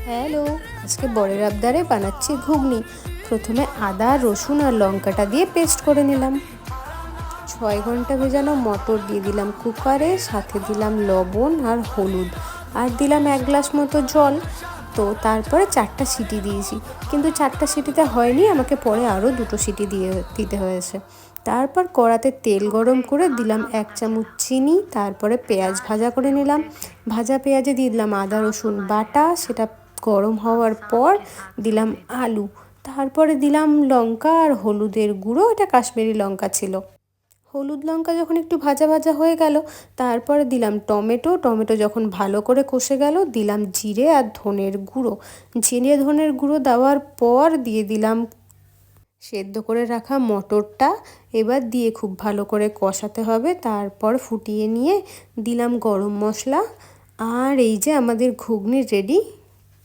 Hello, আজকে বরের আবদারে বানাচ্ছি ঘুগনি। প্রথমে আদা, রসুন আর লঙ্কাটা দিয়ে পেস্ট করে নিলাম। 6 ঘন্টা ভেজানো মটর দিয়ে দিলাম কুকারে, সাথে দিলাম লবণ আর হলুদ, আর দিলাম 1 গ্লাস মতো জল। তো তারপরে 4টা সিটি দিয়েছি, কিন্তু 4টা সিটিতে হয়নি, আমাকে পরে আরও 2টো সিটি দিতে হয়েছে। তারপর কড়াতে তেল গরম করে দিলাম 1 চামচ চিনি, তারপরে পেঁয়াজ ভাজা করে নিলাম। ভাজা পেঁয়াজে দিয়ে দিলাম আদা রসুন বাটা, সেটা গরম হওয়ার পর দিলাম আলু, তারপরে দিলাম লঙ্কা আর হলুদের গুঁড়ো, এটা কাশ্মীরি লঙ্কা ছিল। হলুদ লঙ্কা যখন একটু ভাজা ভাজা হয়ে গেল, তারপরে দিলাম টমেটো যখন ভালো করে কষে গেল, দিলাম জিরে আর ধনের গুঁড়ো। জিরে ধনের গুঁড়ো দেওয়ার পর দিয়ে দিলাম সেদ্ধ করে রাখা মটরটা। এবার দিয়ে খুব ভালো করে কষাতে হবে, তারপর ফুটিয়ে নিয়ে দিলাম গরম মশলা। আর এই যে আমাদের ঘুগনি রেডি।